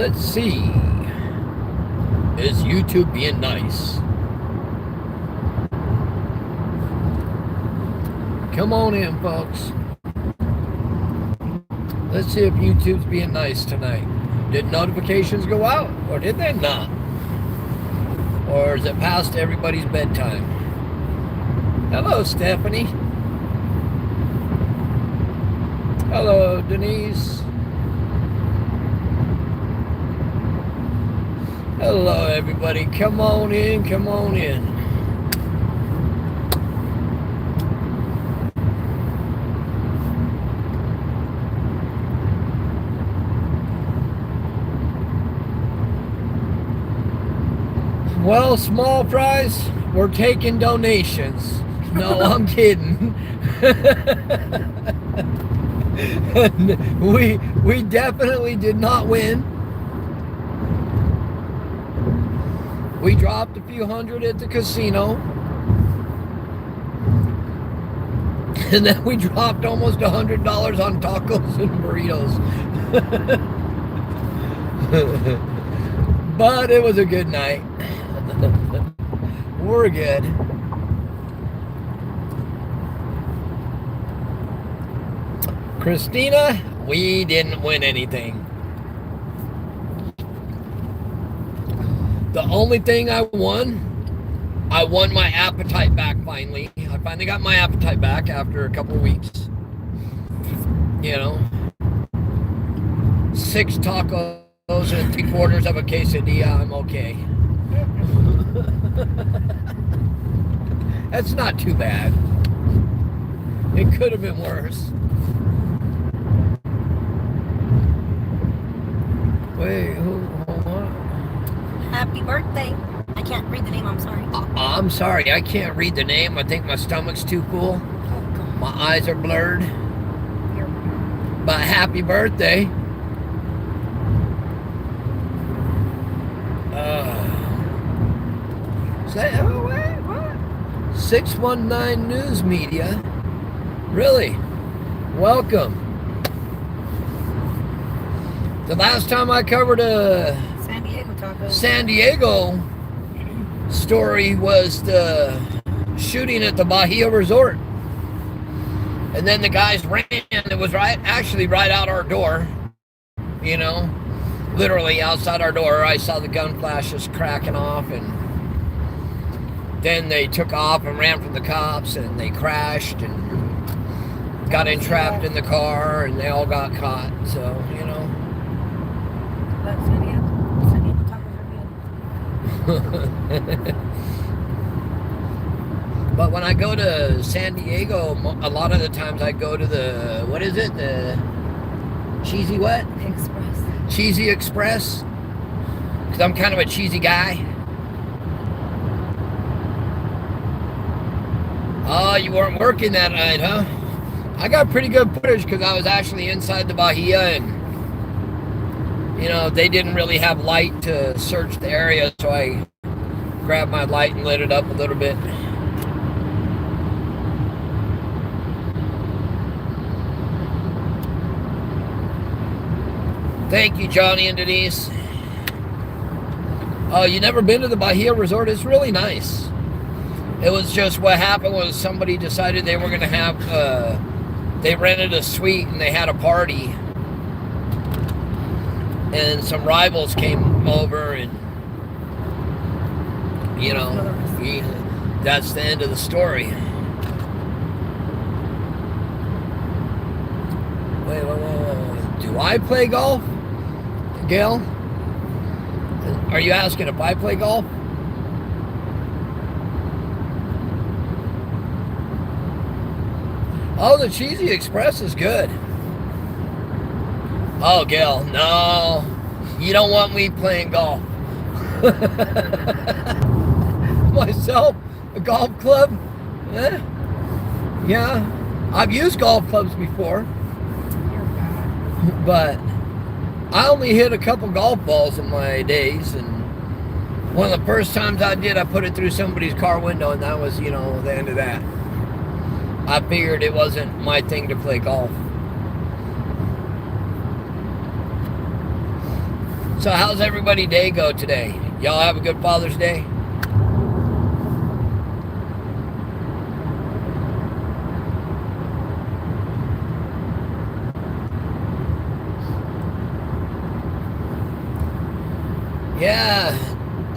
Let's see. Is YouTube being nice? Come on in, folks. Let's see if YouTube's being nice tonight. Did notifications go out, or did they not? Or is it past everybody's bedtime? Hello, Stephanie. Hello, Denise. Hello, everybody. Come on in, come on in. Well, small price, we're taking donations. No, I'm kidding. we definitely did not win. We dropped a few hundred at the casino. And then we dropped almost $100 on tacos and burritos. But it was a good night. We're good. Christina, we didn't win anything. The only thing I won my appetite back finally. I finally got my appetite back after a couple of weeks. You know, 6 tacos and 3/4 of a quesadilla, I'm okay. That's not too bad. It could have been worse. Wait, hold on. Happy birthday. I can't read the name, I'm sorry. I'm sorry, I can't read the name. I think my stomach's too full. My eyes are blurred. But happy birthday. Oh, wait, what? 619 News Media. Really? Welcome. The last time I covered a San Diego tacos. San Diego story was the shooting at the Bahia Resort. And then the guys ran. It was actually right out our door. You know, literally outside our door. I saw the gun flashes cracking off, and then they took off and ran from the cops, and they crashed and got entrapped in the car, and they all got caught. So, you know. But San Diego tacos are good. But when I go to San Diego, a lot of the times I go to the, what is it? The Cheesy what? Express. Cheesy Express. Because I'm kind of a cheesy guy. Oh, you weren't working that night, huh? I got pretty good footage because I was actually inside the Bahia, and you know, they didn't really have light to search the area, so I grabbed my light and lit it up a little bit. Thank you, Johnny and Denise. Oh, you never been to the Bahia Resort? It's really nice. It was just what happened was somebody decided they were going to have, they rented a suite and they had a party. And some rivals came over, and, you know, that's the end of the story. Wait. Do I play golf? Gail? Are you asking if I play golf? Oh, the Cheesy Express is good. Oh, Gail, no. You don't want me playing golf. Myself? A golf club? Yeah. I've used golf clubs before. But I only hit a couple golf balls in my days, and one of the first times I did, I put it through somebody's car window, and that was, you know, the end of that. I figured it wasn't my thing to play golf. So how's everybody day go today? Y'all have a good Father's Day? Yeah,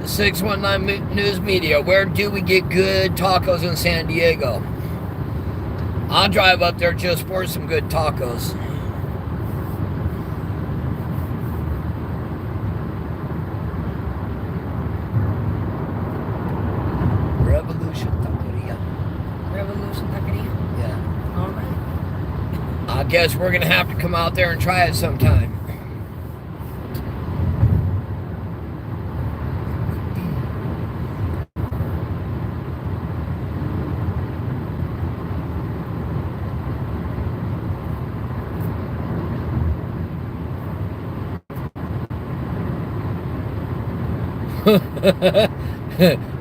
619 News Media. Where do we get good tacos in San Diego? I'll drive up there just for some good tacos. Revolution Taqueria. Revolution Taqueria? Yeah. All right. I guess we're going to have to come out there and try it sometime.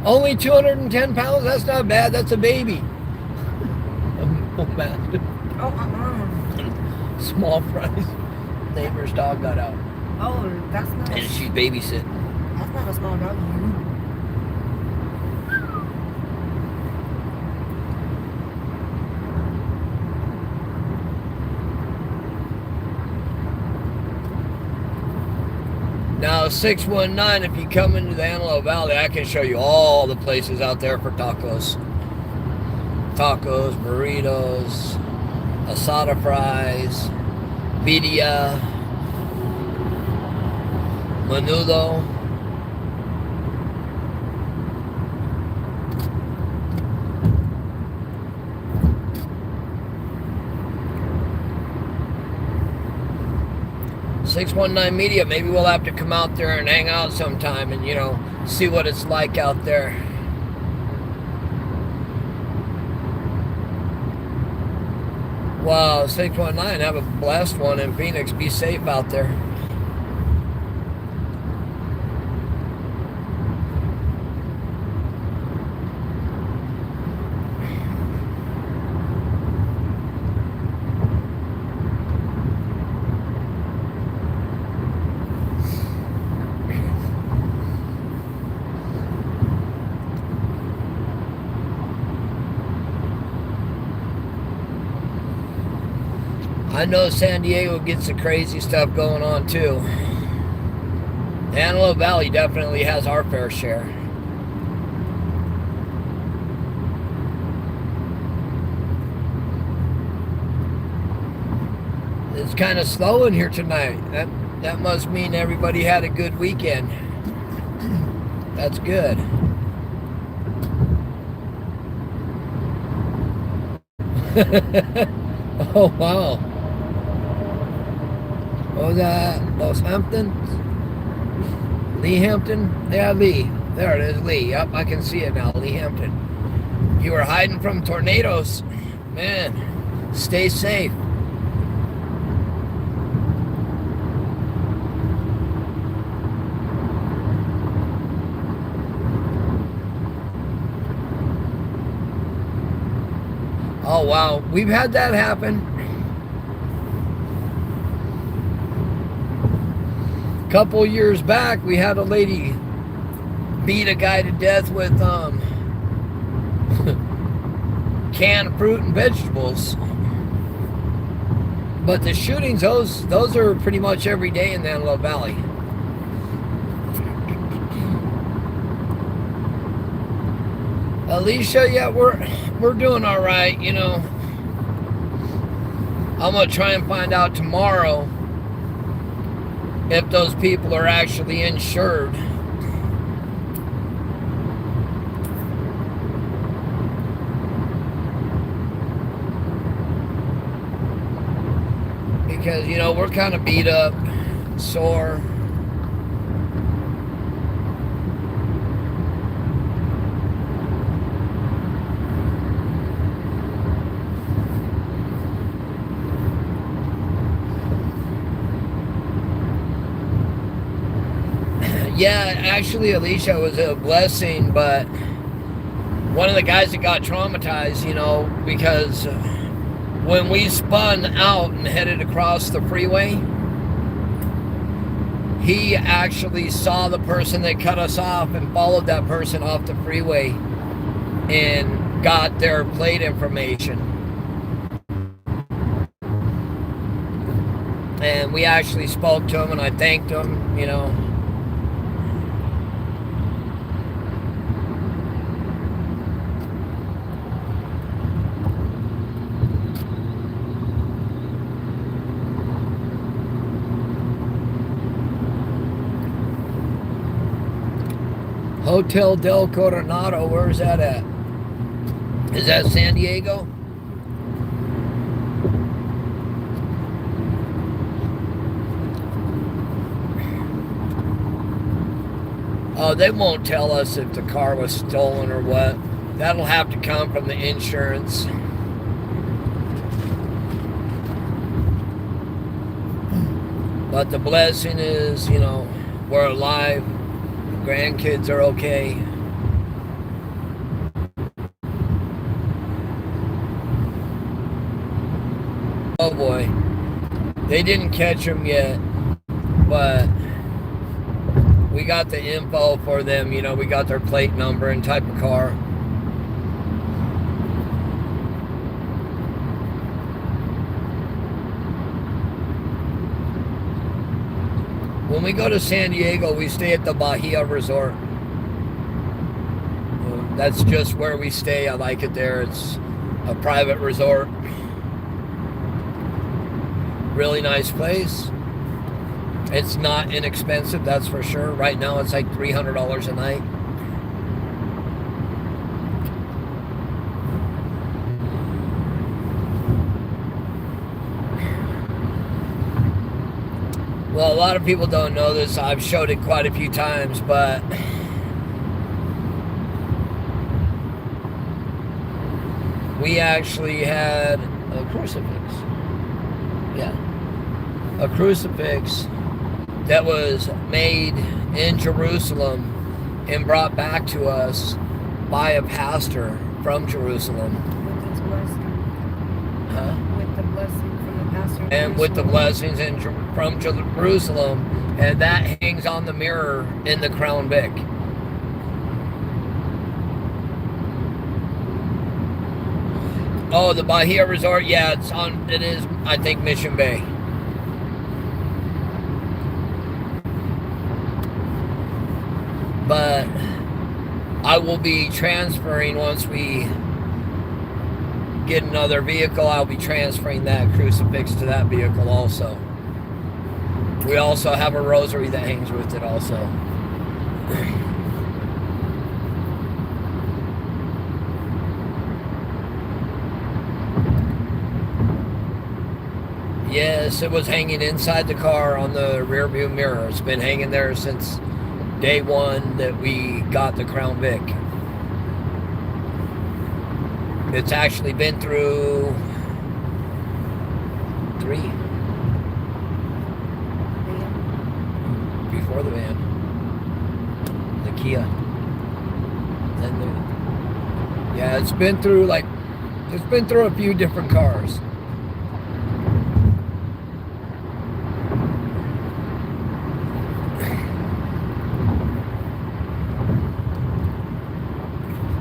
Only 210 pounds? That's not bad. That's a baby. Oh, man. Oh, Small fries. Neighbor's dog got out. Oh, that's not. And she's babysitting. That's not a small dog. Now, 619, if you come into the Antelope Valley, I can show you all the places out there for tacos. Tacos, burritos, asada fries, birria, menudo. .619 Media, maybe we'll have to come out there and hang out sometime and, you know, see what it's like out there. Wow, 619, have a blessed one in Phoenix. Be safe out there. I know San Diego gets the crazy stuff going on too. Antelope Valley definitely has our fair share. It's kind of slow in here tonight. That must mean everybody had a good weekend. That's good. Oh, wow. What was that? Los Hamptons? Lee Hampton? Yeah, Lee. There it is, Lee. Yep, I can see it now. Lee Hampton. You were hiding from tornadoes. Man, stay safe. Oh, wow. We've had that happen. A couple years back, we had a lady beat a guy to death with canned fruit and vegetables. But the shootings, those are pretty much every day in the Antelope Valley. Alicia, yeah, we're doing all right, you know. I'm gonna try and find out tomorrow if those people are actually insured. Because, you know, we're kind of beat up, sore. Yeah, actually, Alicia, was a blessing, but one of the guys that got traumatized, you know, because when we spun out and headed across the freeway, he actually saw the person that cut us off and followed that person off the freeway and got their plate information. And we actually spoke to him, and I thanked him, you know. Hotel del Coronado, where's that at? Is that San Diego? Oh, they won't tell us if the car was stolen or what. That'll have to come from the insurance. But the blessing is, you know, we're alive. Grandkids are okay. Oh boy. They didn't catch him yet, but we got the info for them. You know, we got their plate number and type of car. When we go to San Diego, we stay at the Bahia Resort. That's just where we stay. I like it there. It's a private resort. Really nice place. It's not inexpensive, that's for sure. Right now it's like $300 a night. Well, a lot of people don't know this. I've showed it quite a few times, but we actually had a crucifix. Yeah. A crucifix that was made in Jerusalem and brought back to us by a pastor from Jerusalem. With his blessing. Huh? With the blessing from the pastor. And with the blessings from Jerusalem. And that hangs on the mirror in the Crown Vic. Oh, the Bahia Resort, yeah, it is, I think, Mission Bay. But I will be transferring once we get another vehicle. I'll be transferring that crucifix to that vehicle also. We also have a rosary that hangs with it also. Yes, it was hanging inside the car on the rear view mirror. It's been hanging there since day one that we got the Crown Vic. It's actually been through 3 before the van, the Kia, then yeah, it's been through a few different cars.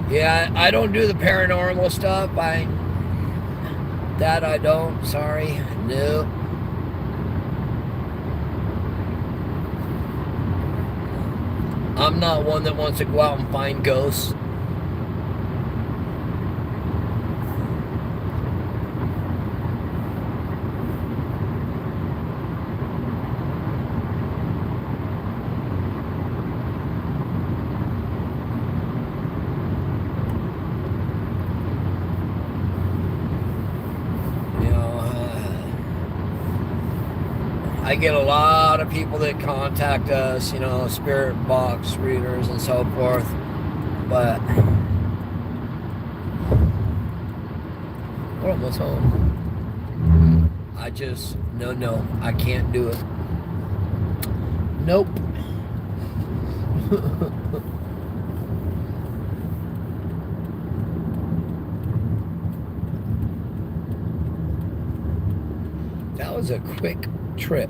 Yeah, I don't do the paranormal stuff. I don't. Sorry. No. I'm not one that wants to go out and find ghosts. I get a lot of people that contact us, you know, spirit box readers and so forth, but we're almost home. I just, no, I can't do it. Nope. That was a quick trip.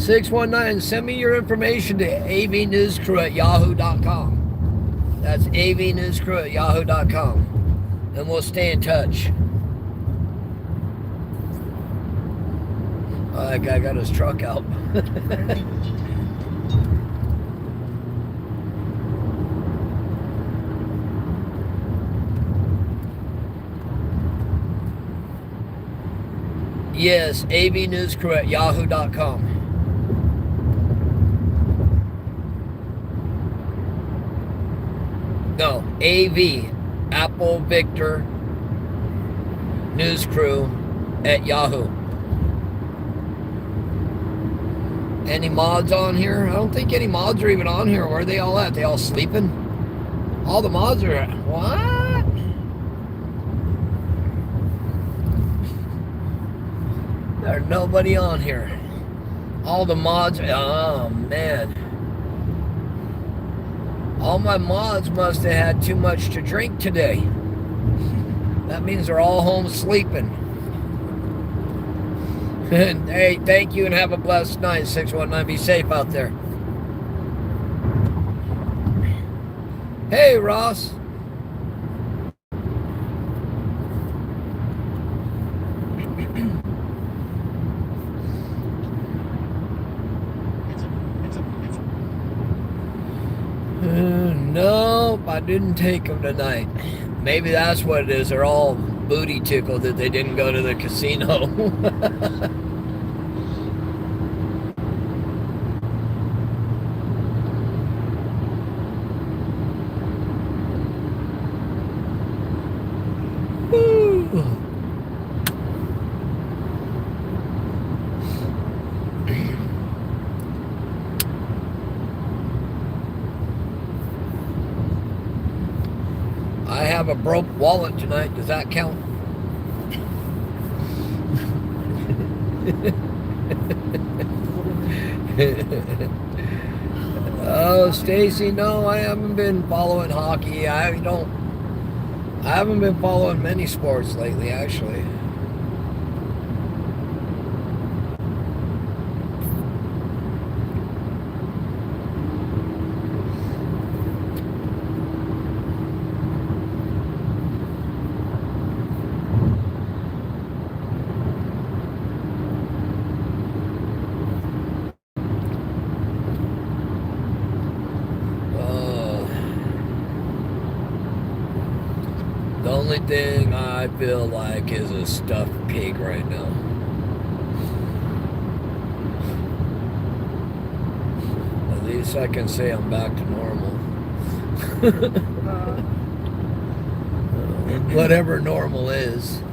619, send me your information to avnewscrew@yahoo.com. That's avnewscrew@yahoo.com. And we'll stay in touch. Oh, that guy got his truck out. Yes, avnewscrew@yahoo.com. No, AV, Apple Victor News Crew at Yahoo. Any mods on here? I don't think any mods are even on here. Where are they all at? They all sleeping? All the mods are at. What? There's nobody on here. All the mods. Oh, man. All my mods must have had too much to drink today. That means they're all home sleeping. Hey, thank you and have a blessed night, 619. Be safe out there. Hey, Ross. Nope, I didn't take them tonight. Maybe that's what it is. They're all booty tickled that they didn't go to the casino. I have a broke wallet tonight. Does that count? Oh, Stacy, no, I haven't been following hockey. I haven't been following many sports lately, actually. The only thing I feel like is a stuffed pig right now. At least I can say I'm back to normal. Whatever normal is.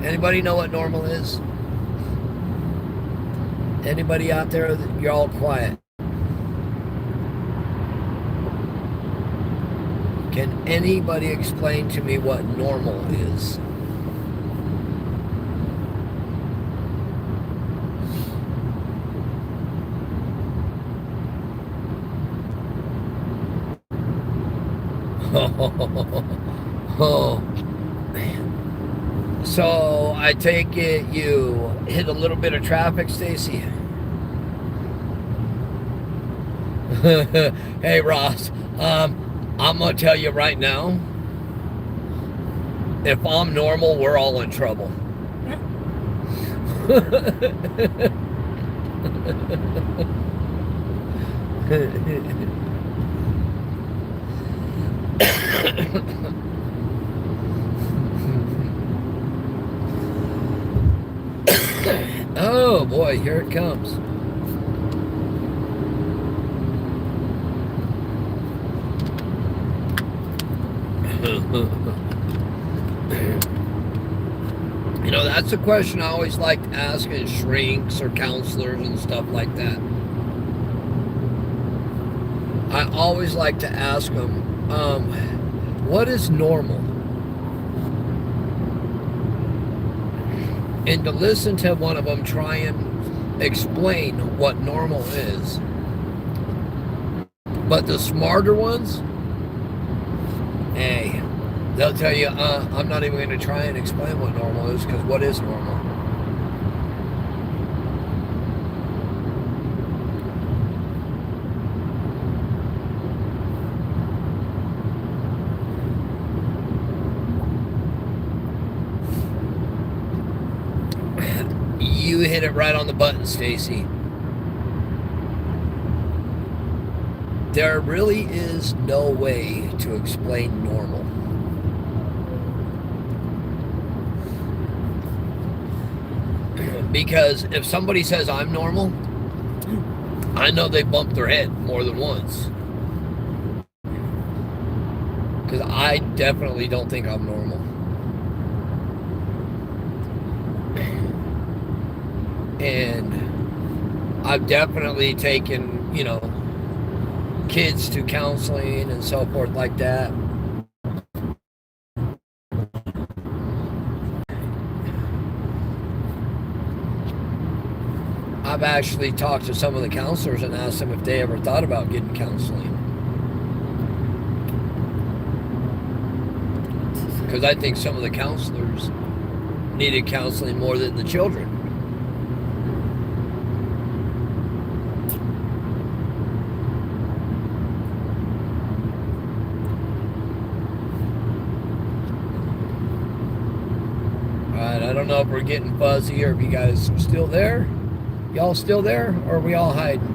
Anybody know what normal is? Anybody out there? You're all quiet. Can anybody explain to me what normal is? Oh, man. So I take it you hit a little bit of traffic, Stacy? Hey, Ross. I'm going to tell you right now, if I'm normal, we're all in trouble. Oh, boy, here it comes. You know, that's a question I always like to ask in shrinks or counselors and stuff like that. I always like to ask them, what is normal? And to listen to one of them try and explain what normal is. But the smarter ones, hey, they'll tell you, I'm not even going to try and explain what normal is, because what is normal? You hit it right on the button, Stacy. There really is no way to explain normal. Because if somebody says I'm normal, I know they bumped their head more than once. Because I definitely don't think I'm normal. And I've definitely taken, kids to counseling and so forth like that. I've actually talked to some of the counselors and asked them if they ever thought about getting counseling. Because I think some of the counselors needed counseling more than the children. Alright, I don't know if we're getting fuzzy or if you guys are still there. Y'all still there, or are we all hiding?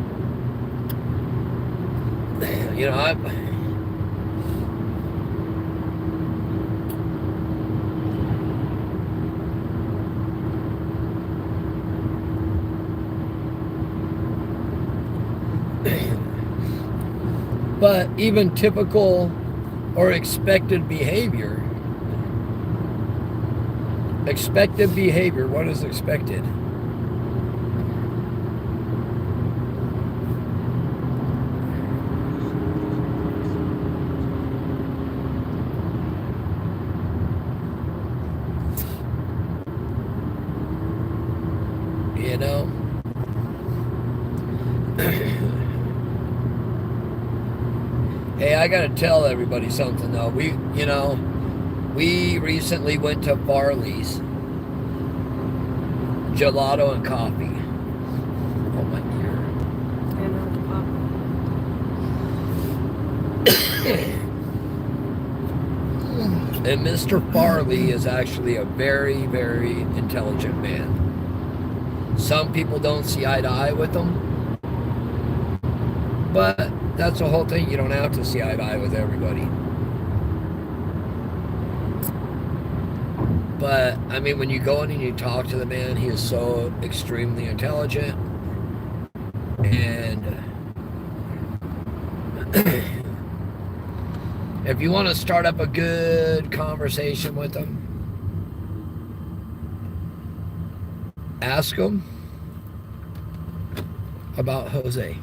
But even typical or expected behavior. Expected behavior, what is expected? Hey, I gotta tell everybody something though. We recently went to Farley's Gelato and Coffee. Oh my ear. And Mr. Farley is actually a very, very intelligent man. Some people don't see eye to eye with him, but that's the whole thing. You don't have to see eye to eye with everybody. But, I mean, when you go in and you talk to the man, he is so extremely intelligent. And if you want to start up a good conversation with him, ask him about Jose.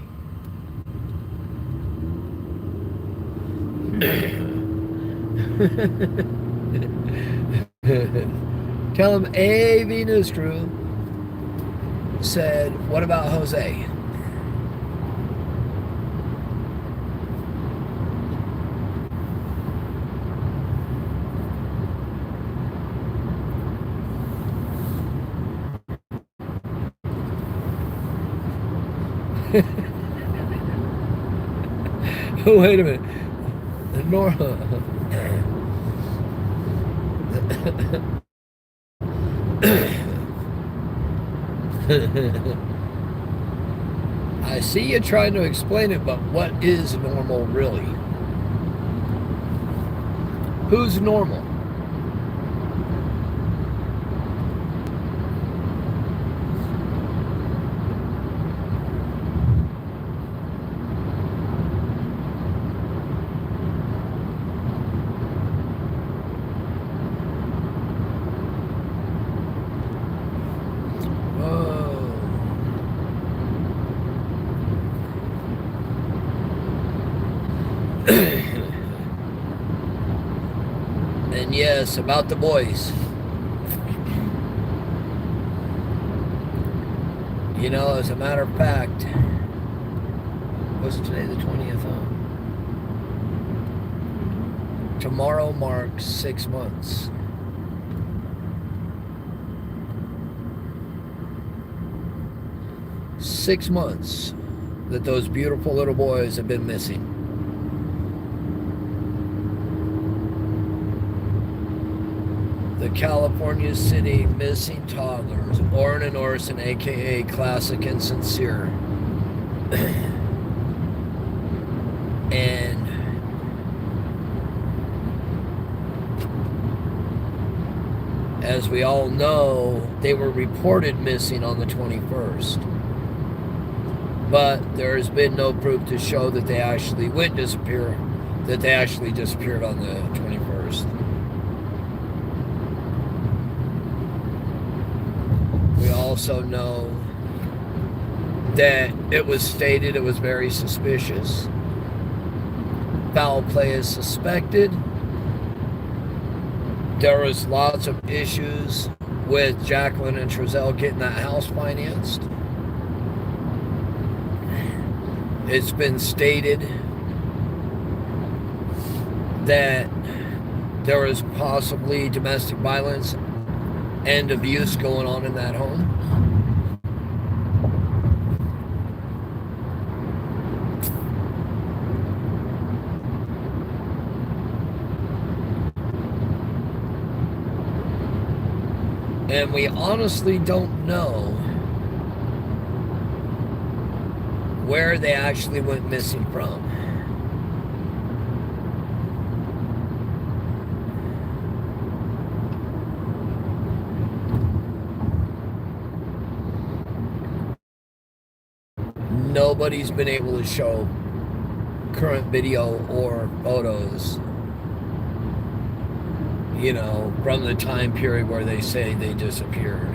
Tell him AV News Crew said, what about Jose? Wait a minute. Nora. I see you trying to explain it, but what is normal really? Who's normal? And yes, about the boys. As a matter of fact, was today the 20th? Tomorrow marks 6 months. Six months that those beautiful little boys have been missing. The the California City Missing Toddlers, Orrin and Orson, aka Classic and Sincere. And as we all know, they were reported missing on the 21st. But there has been no proof to show that they actually went disappear, that they actually disappeared on the 21st. We also know that it was stated it was very suspicious. Foul play is suspected. There was lots of issues with Jacqueline and Trezell getting that house financed. It's been stated that there was possibly domestic violence and abuse going on in that home. And we honestly don't know where they actually went missing from. Nobody's been able to show current video or photos, you know, from the time period where they say they disappeared.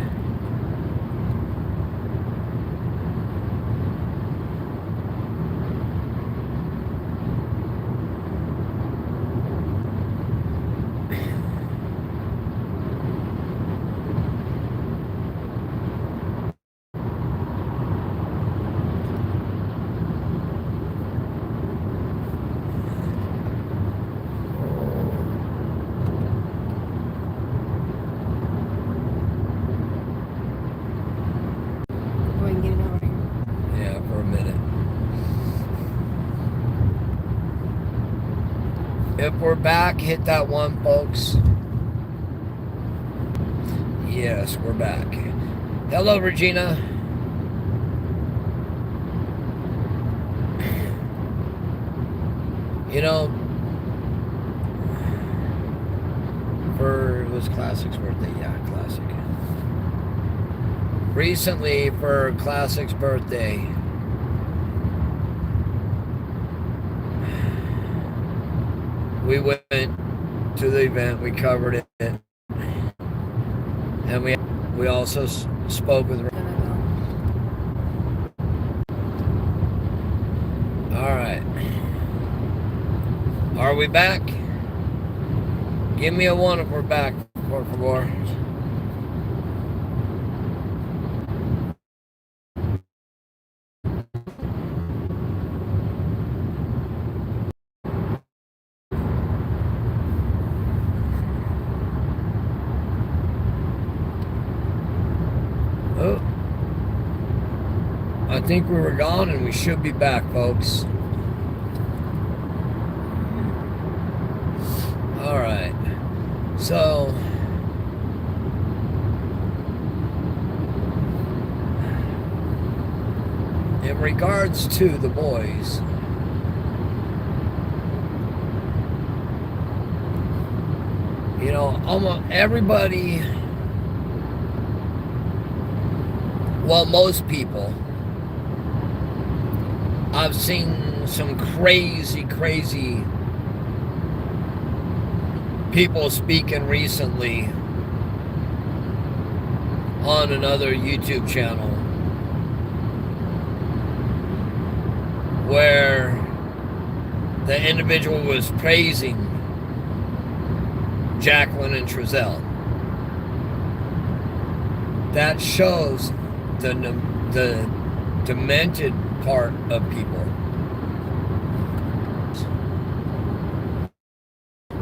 If we're back, hit that one, folks. Yes, we're back. Hello, Regina. You know, it was Classic's birthday. Yeah, Classic. Recently, for Classic's birthday, we went to the event, we covered it, and we also spoke with. All right, are we back? Give me a 1 if we're back, por favor. Oh, I think we were gone and we should be back, folks. All right. So, in regards to the boys, you know, almost everybody, well, most people, I've seen some crazy people speaking recently on another YouTube channel where the individual was praising Jacqueline and Trezell. That shows the demented part of people.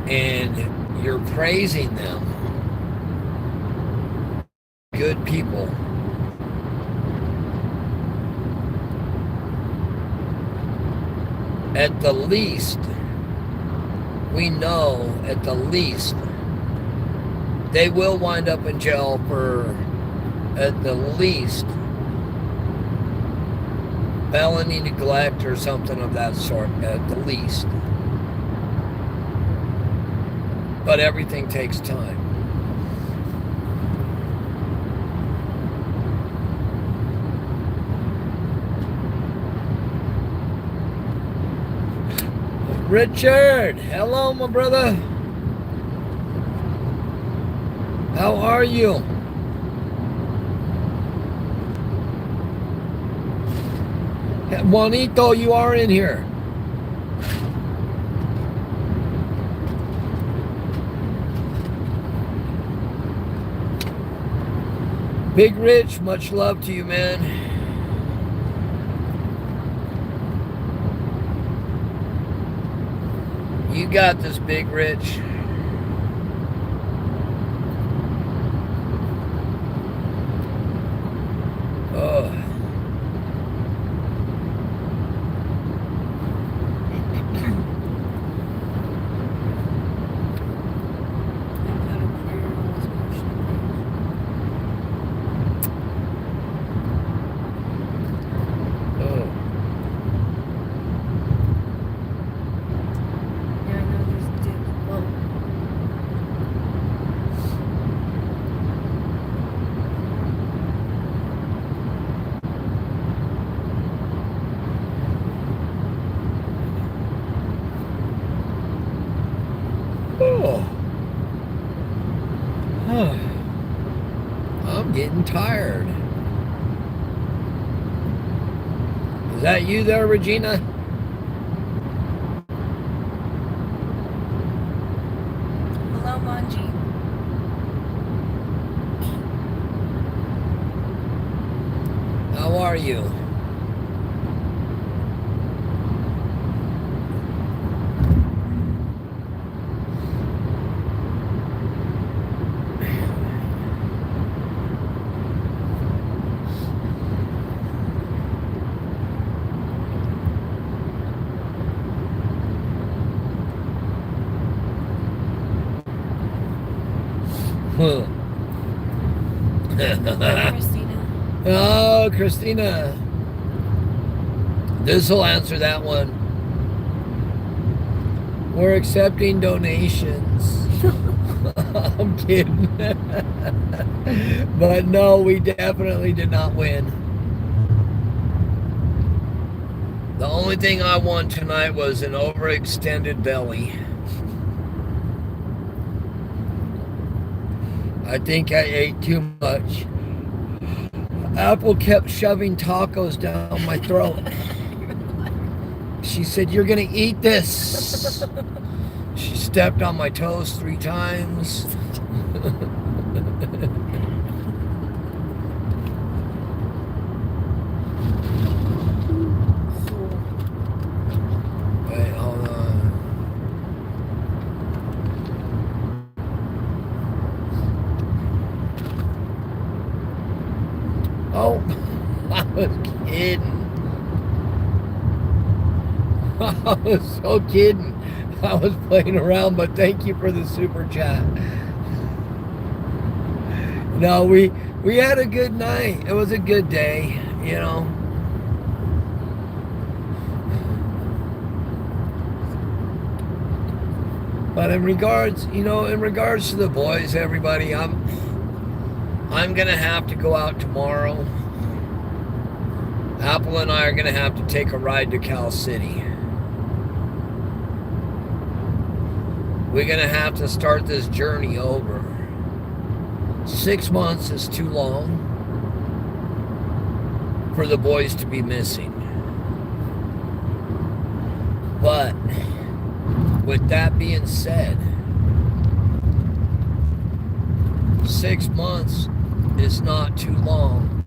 And you're praising them. Good people. At the least, we know at the least they will wind up in jail for, at the least, felony neglect or something of that sort, at the least. But everything takes time. Richard, hello, my brother. How are you? Juanito, you are in here. Big Rich, much love to you, man. You got this, Big Rich. Oh. I'm getting tired. Is that you there, Regina? Hello, Manji. How are you? Christina. Oh, Christina. This will answer that one. We're accepting donations. I'm kidding. But no, we definitely did not win. The only thing I won tonight was an overextended belly. I think I ate too much. Apple kept shoving tacos down my throat. She said, "You're gonna eat this." She stepped on my toes 3 times. Wait, hold on. Oh, I was kidding. I was so kidding. I was playing around, but thank you for the super chat. No, we had a good night. It was a good day, you know. But in regards to the boys, everybody, I'm gonna have to go out tomorrow. Apple and I are gonna have to take a ride to Cal City. We're gonna have to start this journey over. 6 months is too long for the boys to be missing. But with that being said, 6 months is not too long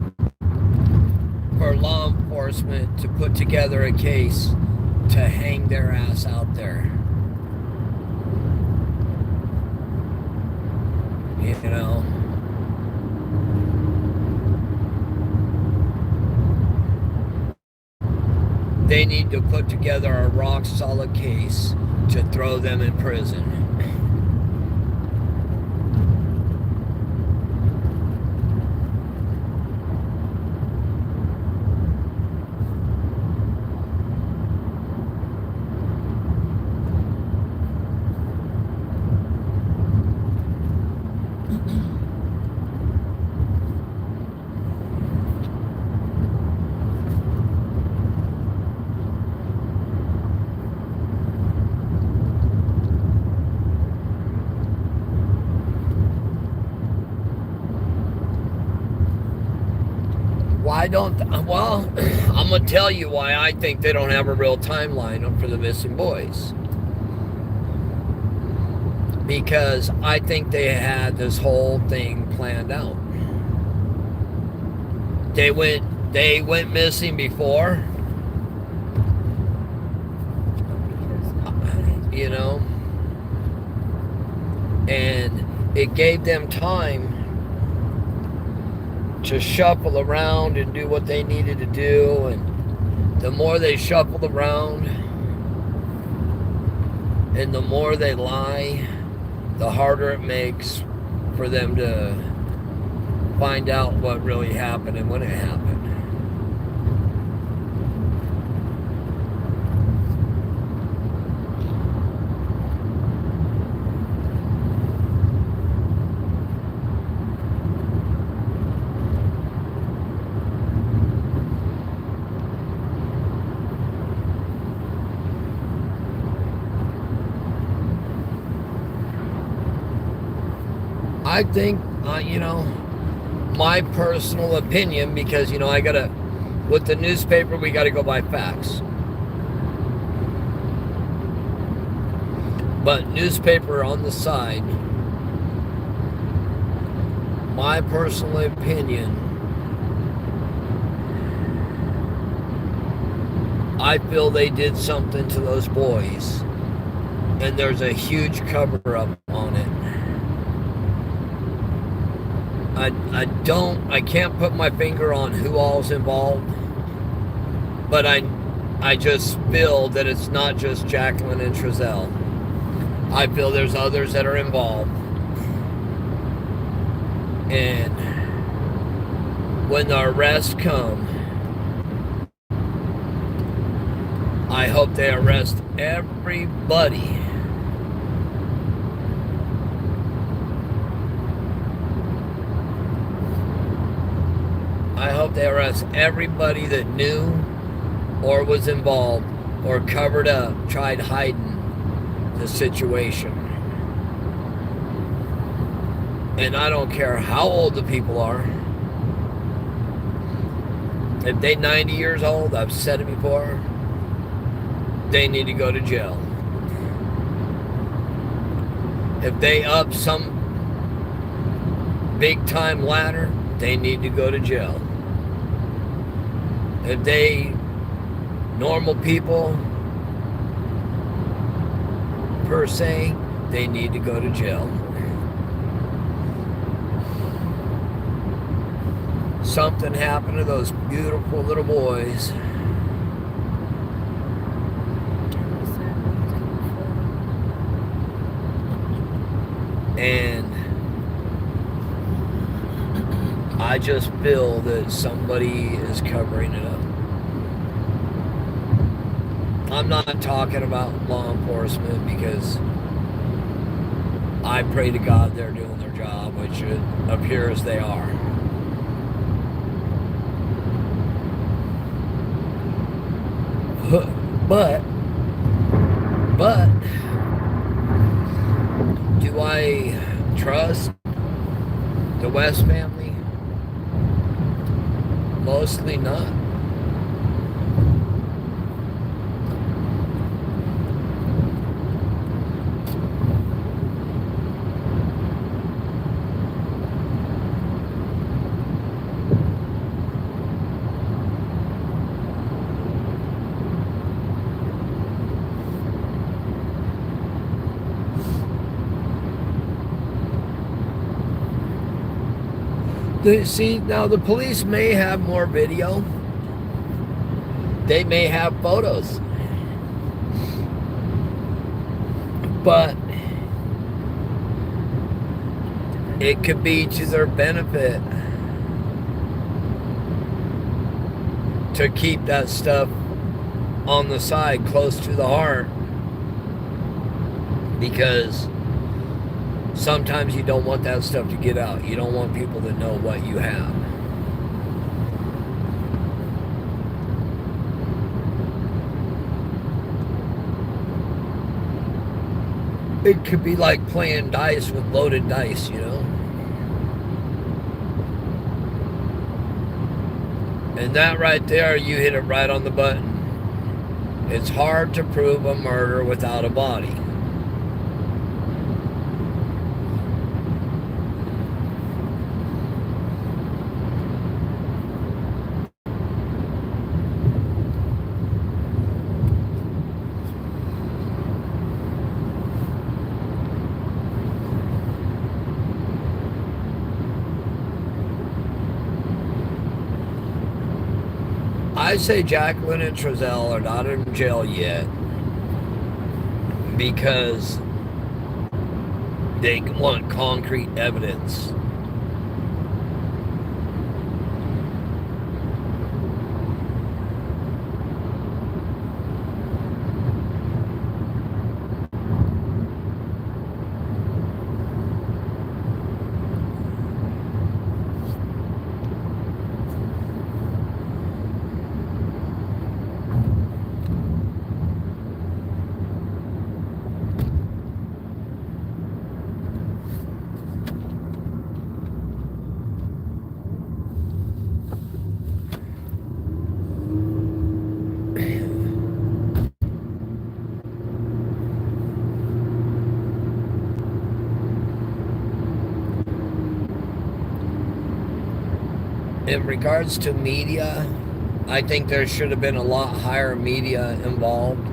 for law enforcement to put together a case to hang their ass out there. You know? They need to put together a rock solid case to throw them in prison. Why don't, well, I'm going to tell you why I think they don't have a real timeline for the missing boys. Because I think they had this whole thing planned out. They went missing before, you know, and it gave them time to shuffle around and do what they needed to do, and the more they shuffled around and the more they lie, the harder it makes for them to find out what really happened and when it happened. I think, my personal opinion, because, with the newspaper, we gotta go by facts. But newspaper on the side, my personal opinion, I feel they did something to those boys, and there's a huge cover-up on it. I can't put my finger on who all's involved, but I just feel that it's not just Jacqueline and Trezell. I feel there's others that are involved. And when the arrests come, I hope they arrest everybody. I hope they arrest everybody that knew or was involved or covered up, tried hiding the situation. And I don't care how old the people are. If they're 90 years old, I've said it before, they need to go to jail. If they up some big time ladder, they need to go to jail. If they normal people per se, they need to go to jail. Something happened to those beautiful little boys. And I just feel that somebody is covering it up. I'm not talking about law enforcement, because I pray to God they're doing their job, which it appears they are. But do I trust the West family? Mostly not. See, now the police may have more video. They may have photos. But it could be to their benefit to keep that stuff on the side, close to the heart, because sometimes you don't want that stuff to get out. You don't want people to know what you have. It could be like playing dice with loaded dice, And that right there, you hit it right on the button. It's hard to prove a murder without a body. I say Jacqueline and Trezell are not in jail yet because they want concrete evidence. In regards to media, I think there should have been a lot higher media involved.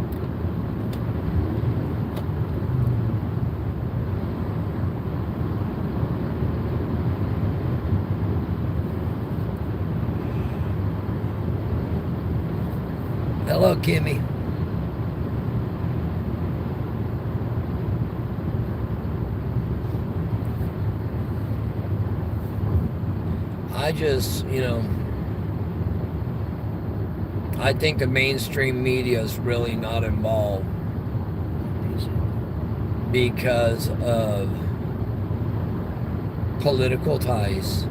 Hello, Kimmy. I just, I think the mainstream media is really not involved because of political ties,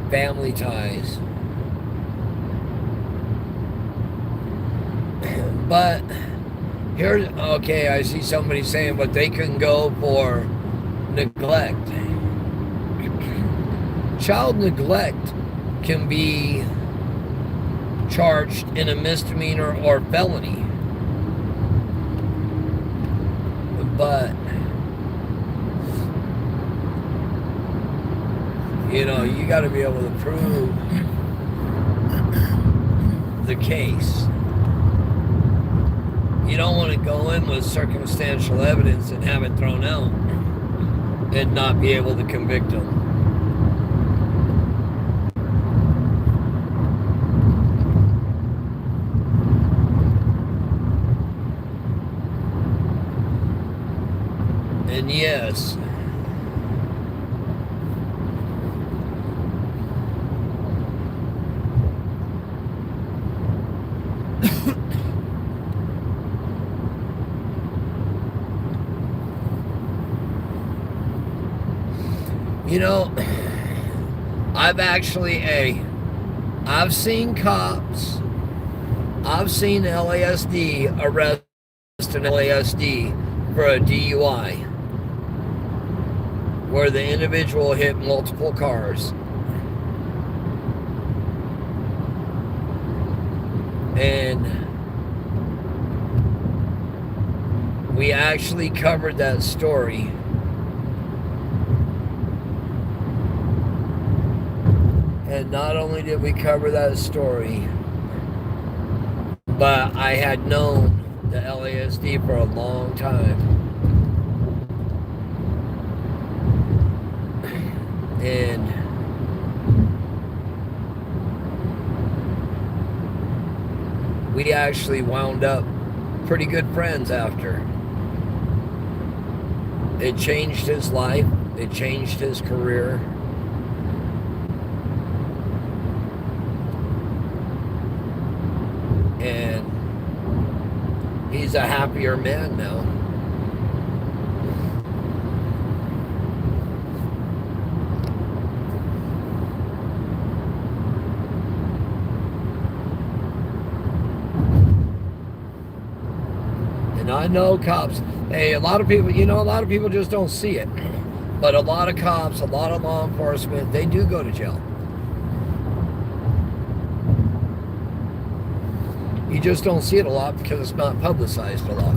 family ties. But here's, okay, I see somebody saying, but they can go for neglect. Child neglect can be charged in a misdemeanor or felony. But, you got to be able to prove the case. You don't want to go in with circumstantial evidence and have it thrown out and not be able to convict them. And yes, I've seen cops, I've seen LASD arrest an LASD for a DUI where the individual hit multiple cars. And we actually covered that story. And not only did we cover that story, but I had known the LASD for a long time. And we actually wound up pretty good friends after. It changed his life. It changed his career. And he's a happier man now. And I know cops, hey, a lot of people just don't see it. But a lot of cops, a lot of law enforcement, they do go to jail. You just don't see it a lot because it's not publicized a lot.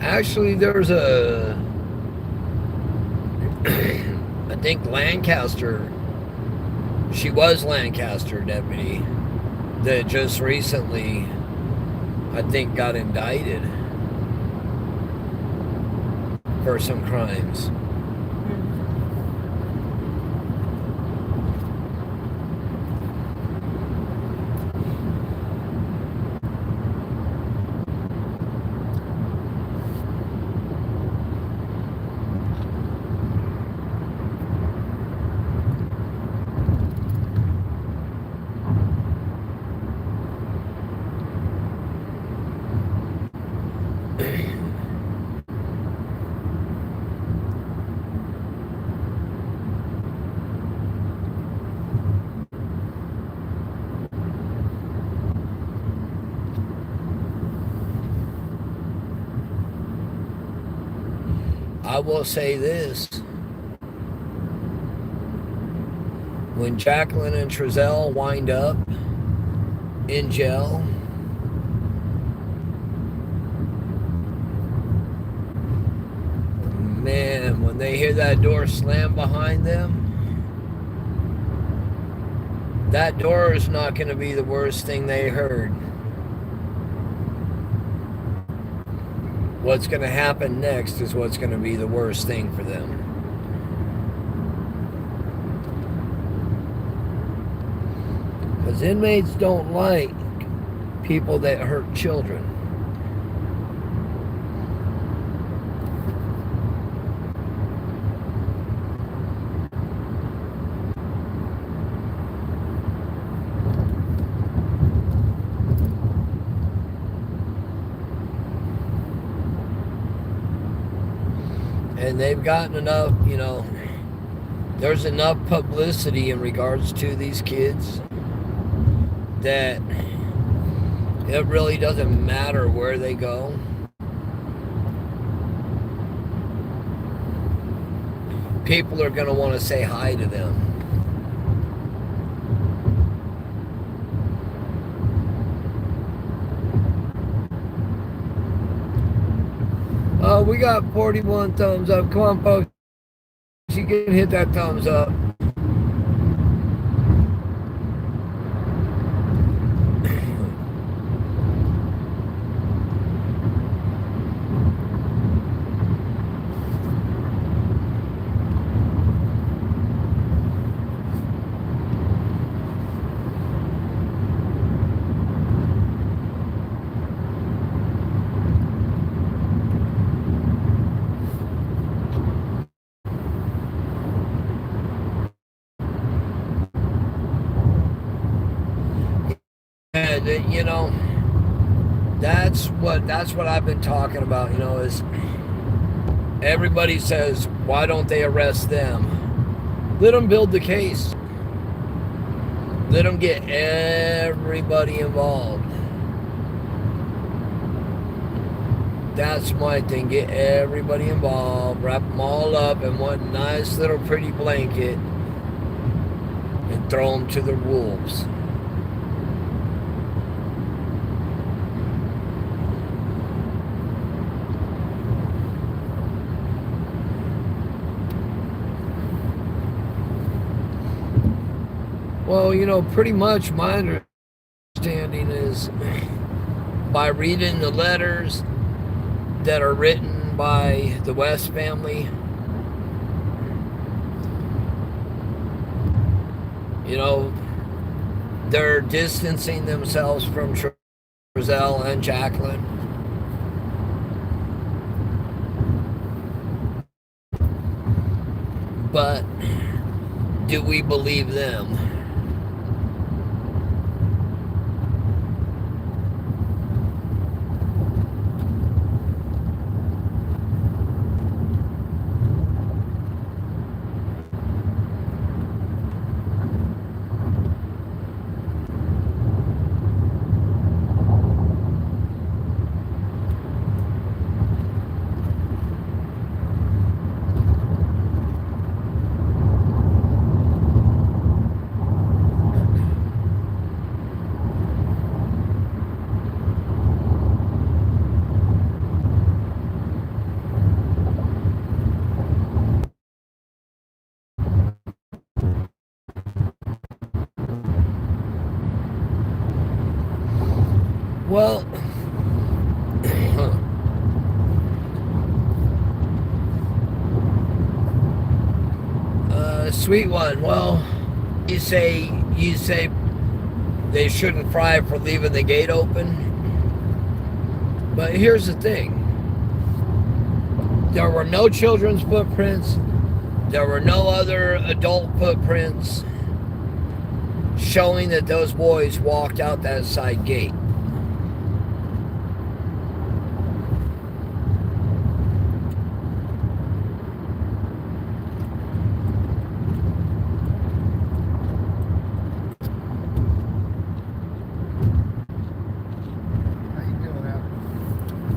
Actually, there's a, I think Lancaster, she was Lancaster deputy that just recently, I think, got indicted for some crimes. I will say this. When Jacqueline and Trezell wind up in jail, man, when they hear that door slam behind them, that door is not going to be the worst thing they heard. What's going to happen next is what's going to be the worst thing for them. Because inmates don't like people that hurt children. And they've gotten enough, there's enough publicity in regards to these kids that it really doesn't matter where they go. People are going to want to say hi to them. We got 41 thumbs up. Come on, folks. You can hit that thumbs up. That's what I've been talking about, is everybody says, why don't they arrest them? Let them build the case. Let them get everybody involved. That's my thing. Get everybody involved. Wrap them all up in one nice little pretty blanket and throw them to the wolves. Well, pretty much my understanding is by reading the letters that are written by the West family, they're distancing themselves from Trezell and Jacqueline. But do we believe them? Well, sweet one. Well, you say they shouldn't fry for leaving the gate open. But here's the thing. There were no children's footprints. There were no other adult footprints showing that those boys walked out that side gate.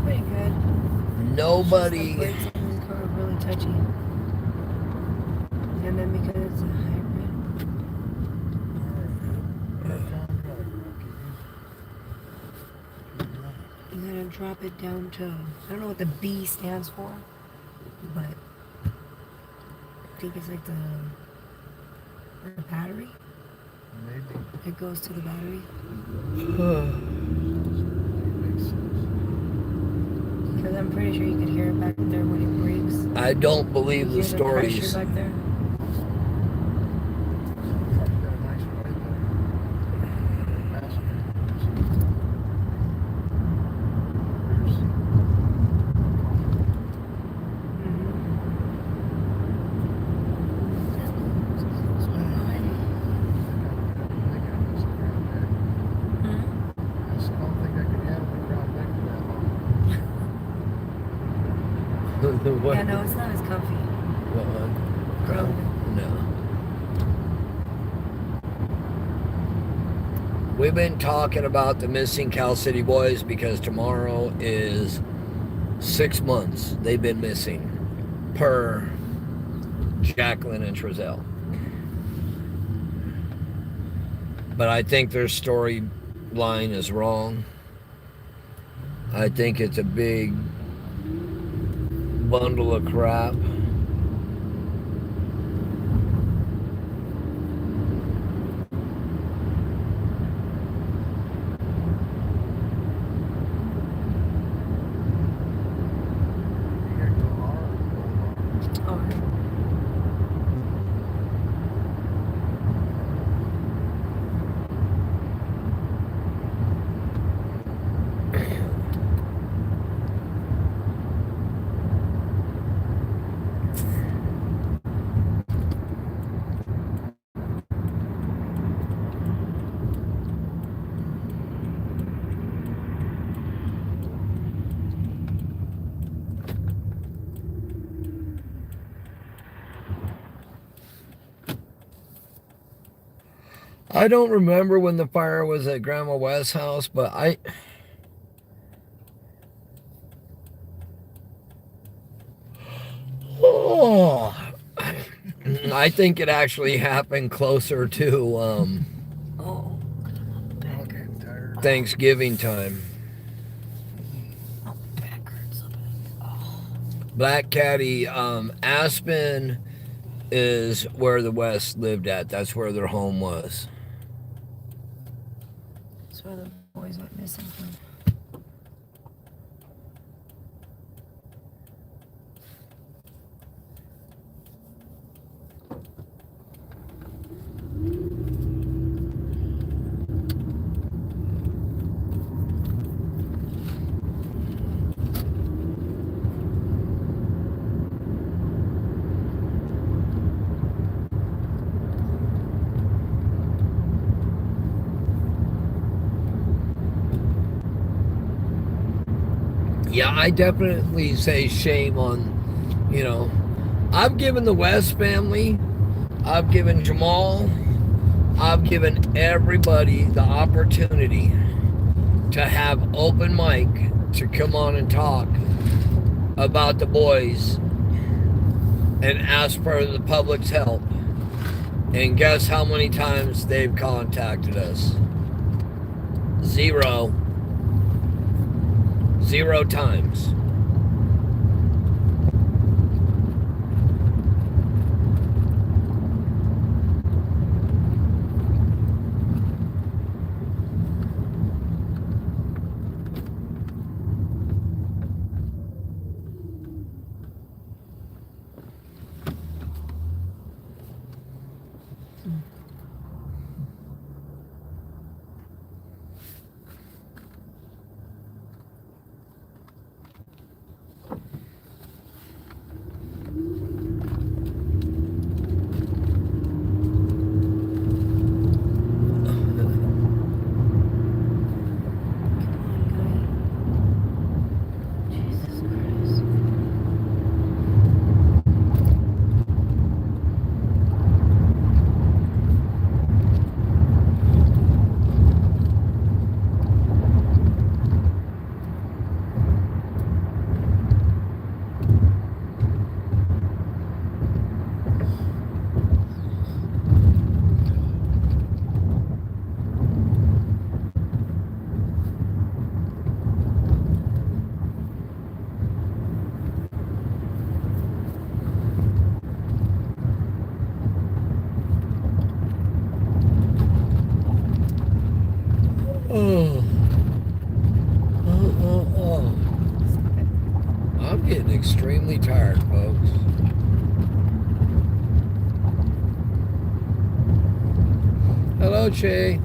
Pretty good. Nobody. Really touchy. And then because it's a hybrid. You gotta drop it down to, I don't know what the B stands for, but I think it's like the battery. Maybe. It goes to the battery. Because I'm pretty sure you could hear it back there when it breaks. I don't believe You the hear the pressure stories. back there. Probably got a nice ride there. Passenger. What? Yeah, no, it's not as comfy. What one? Crown? No. We've been talking about the missing Cal City boys because tomorrow is 6 months they've been missing, per Jacqueline and Trezell. But I think their storyline is wrong. I think it's a big bundle of crap. I don't remember when the fire was at Grandma West's house, but I think it actually happened closer to Thanksgiving time. Black Caddy, Aspen is where the West lived at. That's where their home was. That's where the boys went missing from. Yeah, I definitely say shame on, I've given the West family, I've given Jamal, I've given everybody the opportunity to have open mic to come on and talk about the boys and ask for the public's help. And guess how many times they've contacted us? Zero. 0 times. extremely tired, folks. Hello, Che.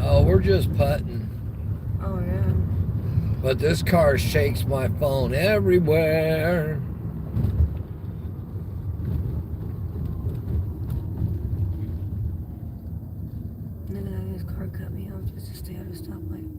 Oh, we're just putting. Oh, yeah. But this car shakes my phone everywhere. Look at that, this car cut me off just to stay at a stoplight.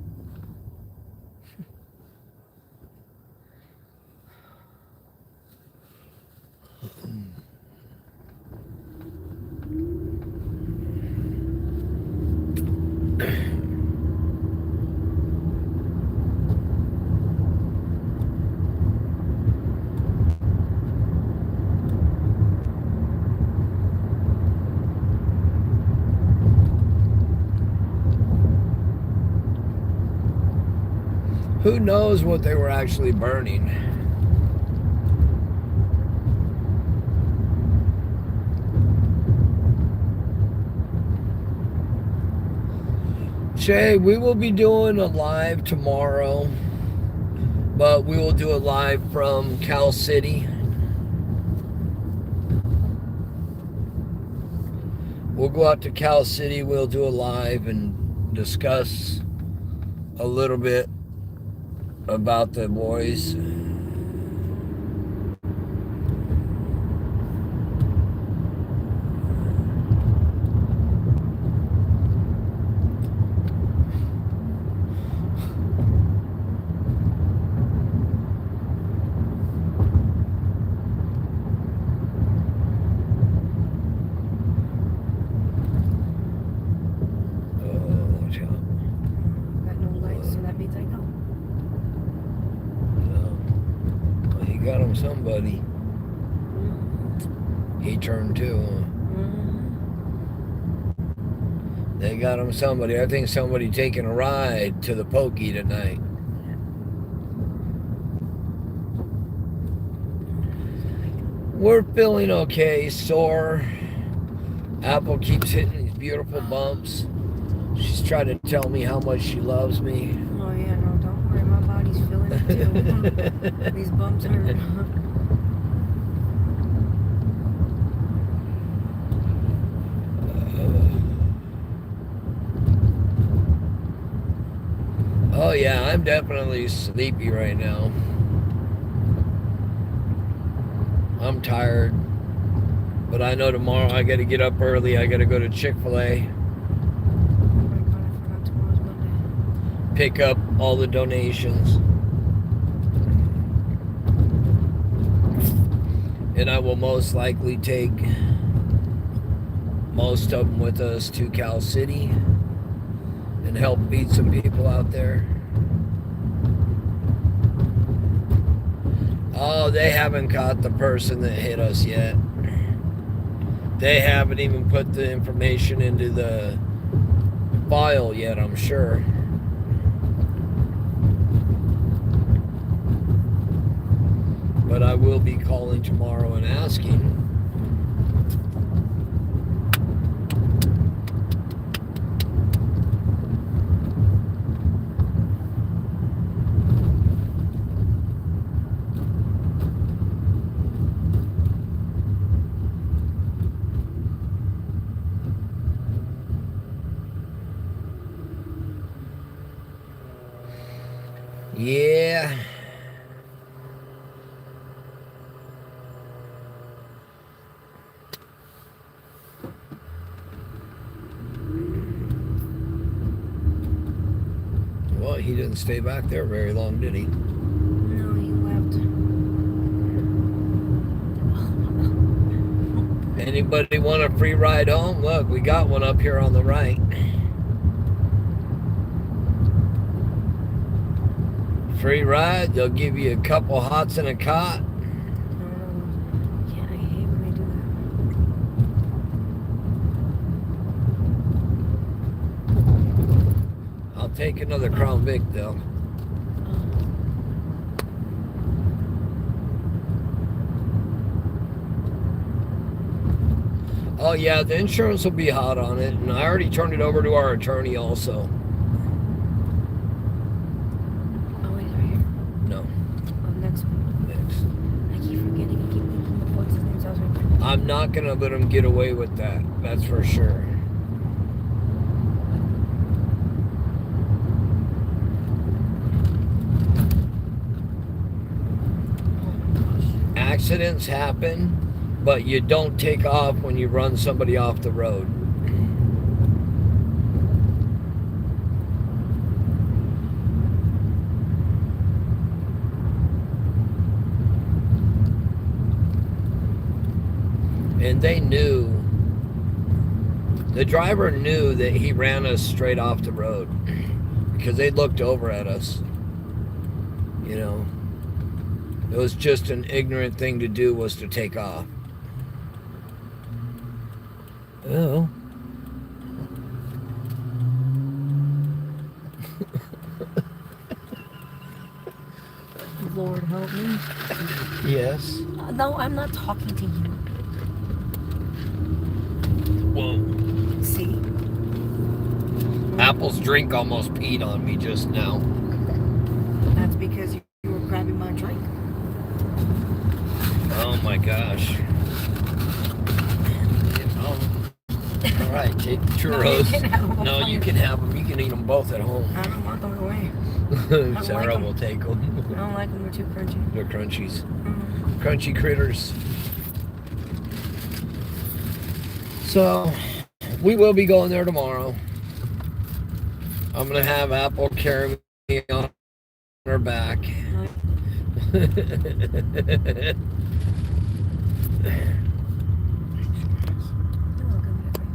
Who knows what they were actually burning? Che, we will be doing a live tomorrow, but we will do a live from Cal City. We'll go out to Cal City, we'll do a live and discuss a little bit about the boys. Got no lights, so that means I go. Well, he got him somebody. He turned too. They got him somebody. I think somebody taking a ride to the Pokey tonight. We're feeling okay. Sore. Apple keeps hitting these beautiful bumps. She's trying to tell me how much she loves me. Oh, yeah, no, don't worry. My body's feeling it too. These bumps hurt. Oh yeah, I'm definitely sleepy right now. I'm tired. But I know tomorrow I gotta get up early. I gotta go to Chick-fil-A. Oh my God, I forgot tomorrow's Monday. Pick up all the donations. And I will most likely take most of them with us to Cal City and help feed some people out there. Oh, they haven't caught the person that hit us yet. They haven't even put the information into the file yet, I'm sure. But I will be calling tomorrow and asking. Yeah. Well, he didn't stay back there very long, did he? No, he left. Anybody want a free ride home? Look, we got one up here on the right. Free ride, they'll give you a couple hots and a cot. Yeah, I hate when they do that. I'll take another Crown Vic though. Oh yeah, the insurance will be hot on it, and I already turned it over to our attorney also. Oh, he's right here. No, Oh, next one. next. I keep forgetting. I keep thinking of what's his name. So I was right there. I'm not gonna let him get away with that. That's for sure. Accidents happen, but you don't take off when you run somebody off the road. And they knew, the driver knew that he ran us straight off the road because they looked over at us. You know, it was just an ignorant thing to do, was to take off. Oh. Lord help me. Yes. No, I'm not talking to you. Whoa. See? Apple's drink almost peed on me just now. That's because you were grabbing my drink. Oh my gosh. All right, take the churros. No, you can have them. You can eat them both at home. I don't want them away. Sarah like 'em. will take them. I don't like them. They're too crunchy. They're crunchies. Mm. Crunchy critters. So, we will be going there tomorrow. I'm going to have Apple carry me on her back.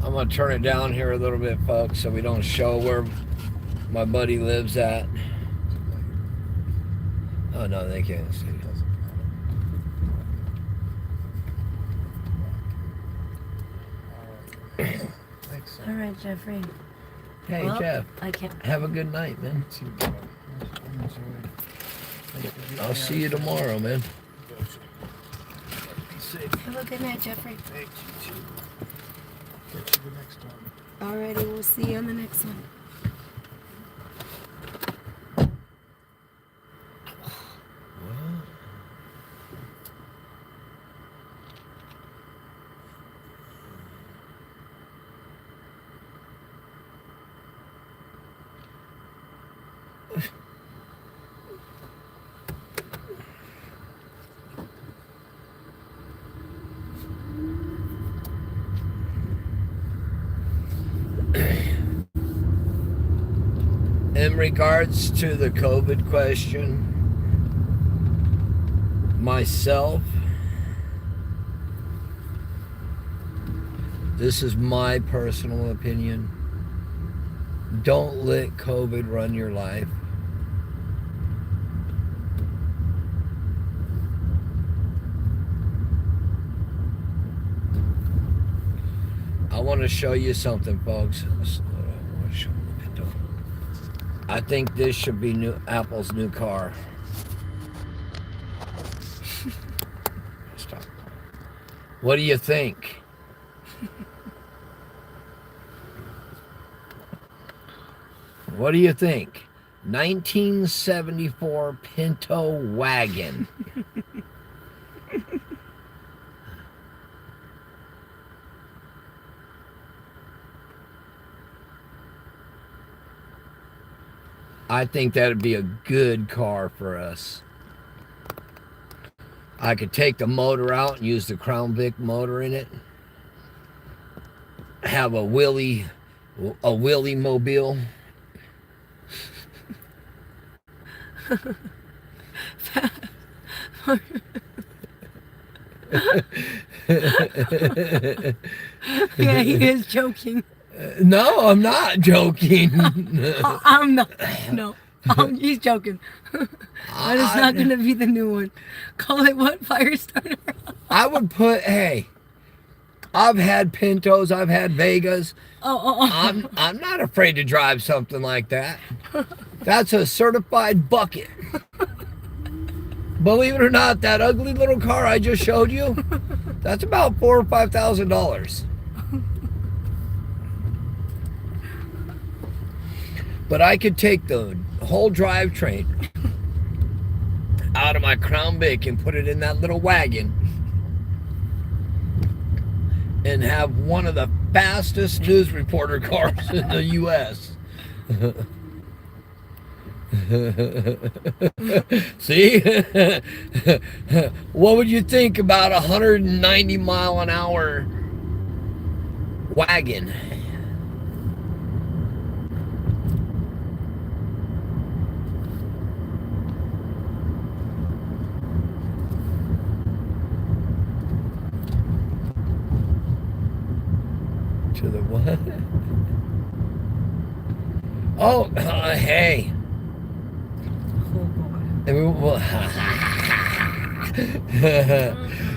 I'm going to turn it down here a little bit, folks, so we don't show where my buddy lives at. Oh, no, they can't see. Thanks. All right, Jeffrey. Hey, Well, Jeff, I can't. have a good night, man. I'll see you tomorrow, man. Have a good night, Jeffrey. Thank you, too. Catch you the next time. Alrighty, we'll see you on the next one. In regards to the COVID question, myself, this is my personal opinion. Don't let COVID run your life. I want to show you something, folks. I think this should be Apple's new car. Stop. What do you think? What do you think? 1974 Pinto wagon. I think that'd be a good car for us. I could take the motor out and use the Crown Vic motor in it. Have a Willie mobile. Yeah, he is joking. No, I'm not joking. I'm not. No, he's joking. That is not going to be the new one. Call it what? Firestarter? I would put, hey, I've had Pintos, I've had Vegas. I'm not afraid to drive something like that. That's a certified bucket. Believe it or not, that ugly little car I just showed you, that's about $4,000 or $5,000. But I could take the whole drivetrain out of my Crown Vic and put it in that little wagon and have one of the fastest news reporter cars in the U.S. See? What would you think about a 190 mile an hour wagon? To the what? Oh, hey.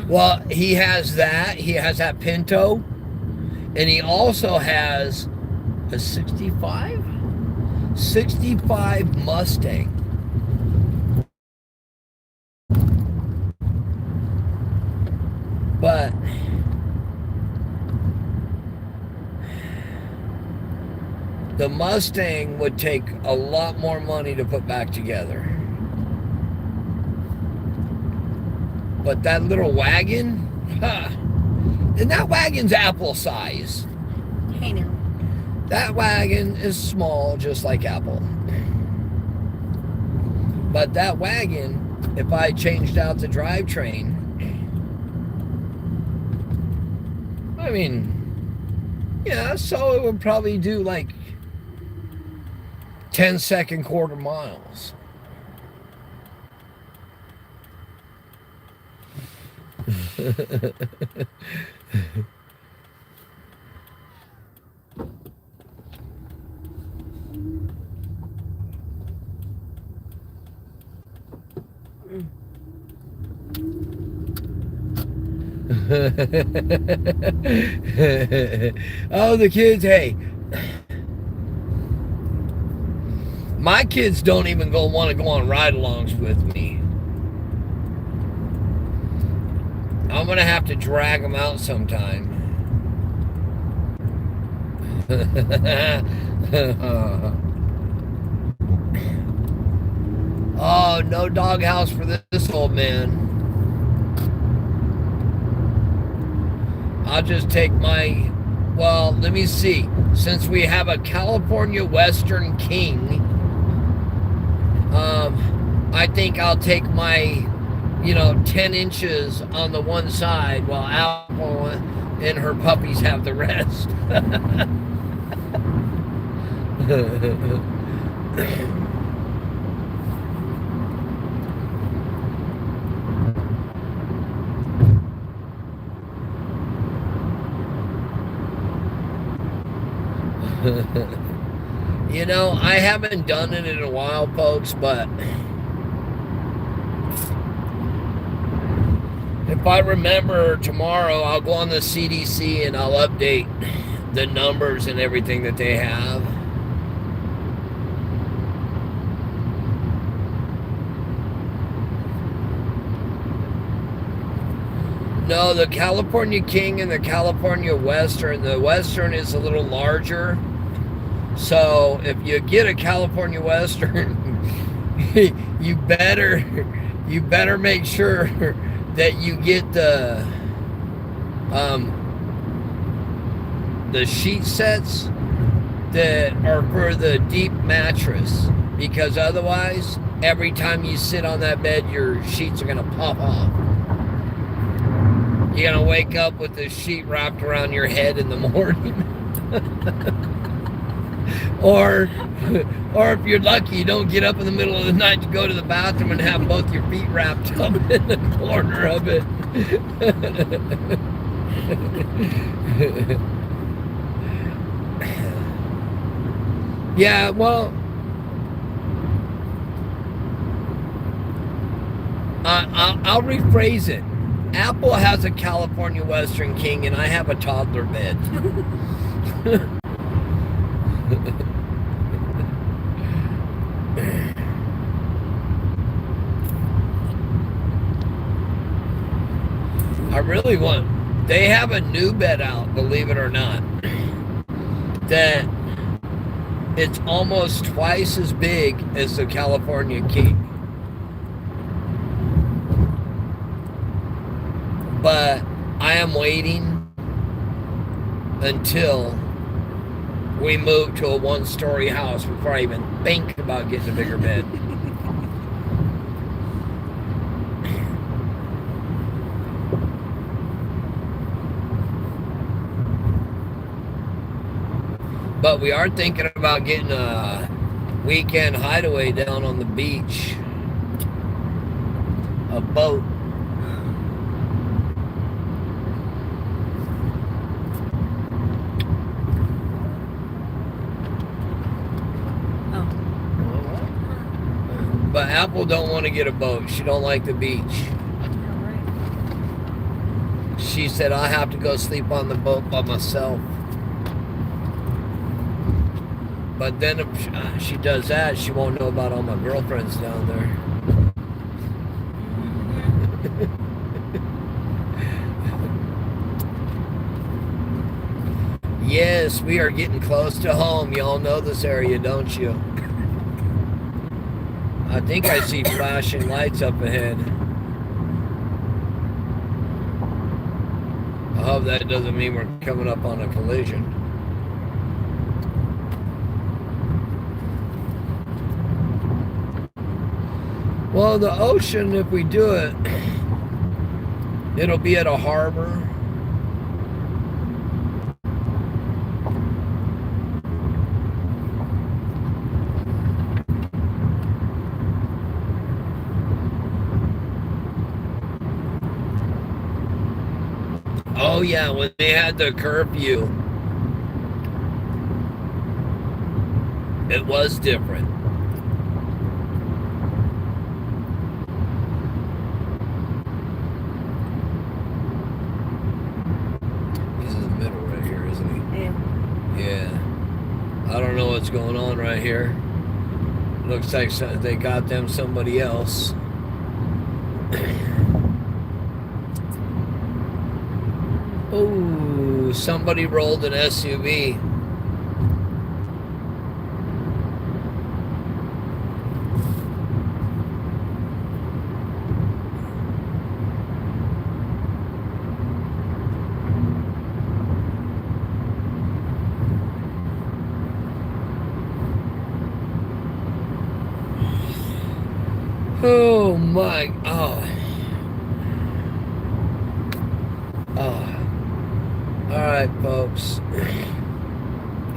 Well, he has that. He has that Pinto. And he also has a 65? 65 Mustang. But the Mustang would take a lot more money to put back together. But that little wagon, and that wagon's Apple size. I know. That wagon is small, just like Apple. But that wagon, if I changed out the drivetrain, I mean, yeah, so it would probably do like 10-second quarter miles. Oh, the kids, hey. My kids don't even want to go on ride-alongs with me. I'm going to have to drag them out sometime. Oh, no doghouse for this old man. I'll just take my, well, let me see. Since we have a California Western King, I think I'll take my, 10 inches on the one side while Apple and her puppies have the rest. I haven't done it in a while, folks, but if I remember tomorrow, I'll go on the CDC and I'll update the numbers and everything that they have. No, the California King and the California Western, the Western is a little larger. So if you get a California Western, you better make sure that you get the sheet sets that are for the deep mattress, because otherwise every time you sit on that bed your sheets are gonna pop off. You're gonna wake up with the sheet wrapped around your head in the morning. Or if you're lucky, you don't get up in the middle of the night to go to the bathroom and have both your feet wrapped up in the corner of it. Yeah, well, I'll rephrase it. Apple has a California Western King, and I have a toddler bed. I really want. They have a new bed out, believe it or not, that It's almost twice as big as the California king. But I am waiting until we move to a one-story house before I even think about getting a bigger bed. But we are thinking about getting a weekend hideaway down on the beach. A boat. Oh. But Apple don't want to get a boat. She don't like the beach. Alright. She said I have to go sleep on the boat by myself. But then if she does that, she won't know about all my girlfriends down there. Yes, we are getting close to home. Y'all know this area, don't you? I think I see flashing lights up ahead. I hope that doesn't mean we're coming up on a collision. Well, the ocean, if we do it, it'll be at a harbor. Oh yeah, when they had the curfew, it was different. He's in the middle right here, isn't he? Yeah. Yeah. I don't know what's going on right here. Looks like they got them somebody else. Oh, somebody rolled an SUV. Oh my, oh. All right, folks.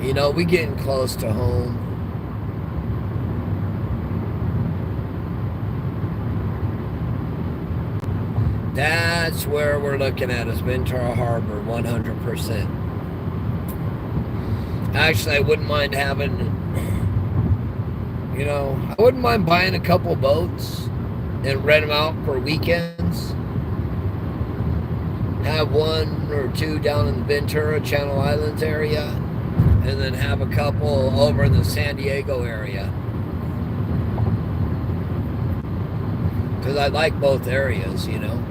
You know, we getting close to home. That's where we're looking at, is Ventura Harbor, 100%. Actually, I wouldn't mind having, you know, I wouldn't mind buying a couple boats and rent them out for weekends. Have one or two down in the Ventura, Channel Islands area, and then have a couple over in the San Diego area. Because I like both areas, you know.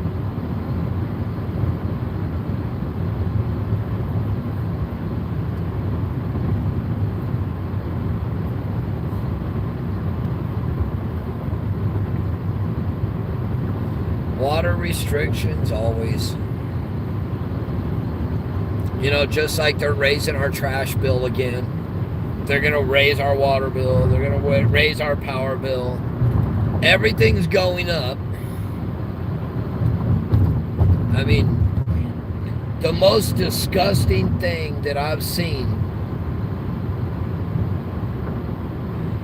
Water restrictions, always. You know, just like they're raising our trash bill again. They're going to raise our water bill. They're going to raise our power bill. Everything's going up. I mean, the most disgusting thing that I've seen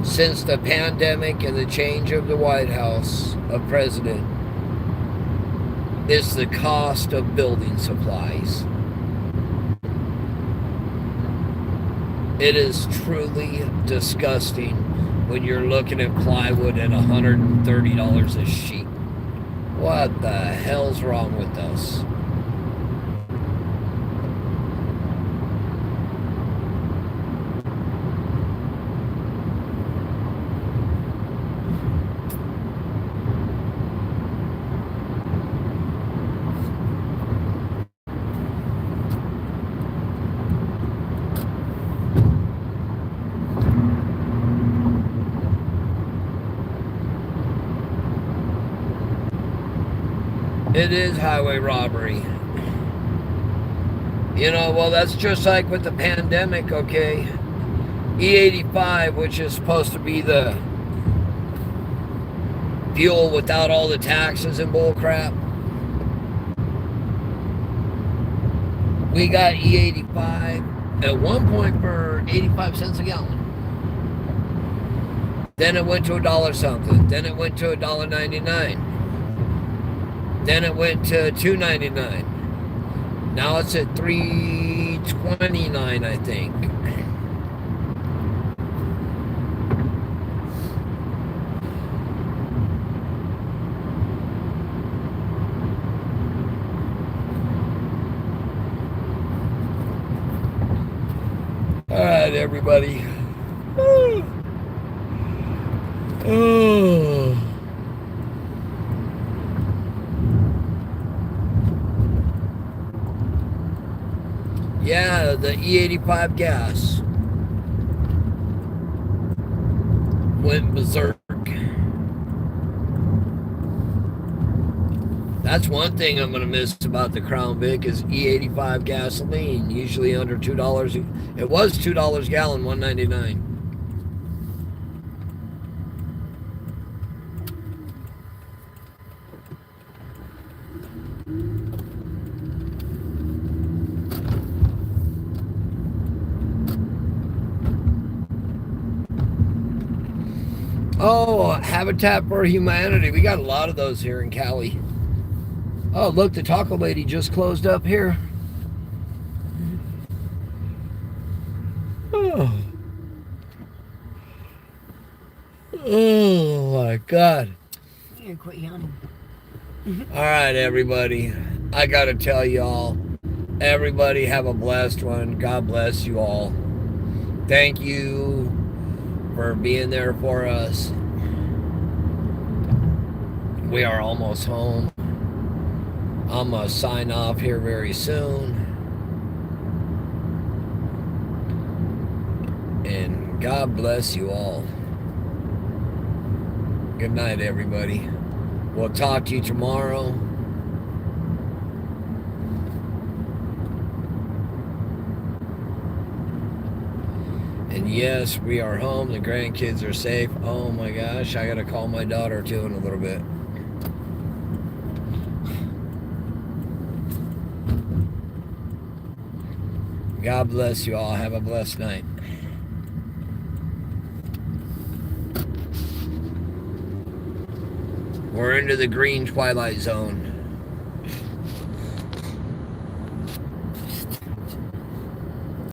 since the pandemic and the change of the White House of president is the cost of building supplies. It is truly disgusting when you're looking at plywood at $130 a sheet. What the hell's wrong with us? It is highway robbery. You know, well, that's just like with the pandemic, okay? E85, which is supposed to be the fuel without all the taxes and bull crap. We got E85 at one point for 85 cents a gallon. Then it went to $1 something. Then it went to $1.99. Then it went to $2.99. Now it's at $3.29, I think. All right, everybody. Oh. Yeah, the E85 gas went berserk. That's one thing I'm going to miss about the Crown Vic is E85 gasoline, usually under $2. It was $2 a gallon, $1.99. Oh, Habitat for Humanity. We got a lot of those here in Cali. Oh, look, the taco lady just closed up here. Oh, oh my God. You gotta quit yawning. All right, everybody. I got to tell y'all, everybody have a blessed one. God bless you all. Thank you for being there for us. We are almost home. I'm going to sign off here very soon. And God bless you all. Good night, everybody. We'll talk to you tomorrow. And yes, we are home. The grandkids are safe. Oh my gosh, I got to call my daughter too in a little bit. God bless you all. Have a blessed night. We're into the green twilight zone.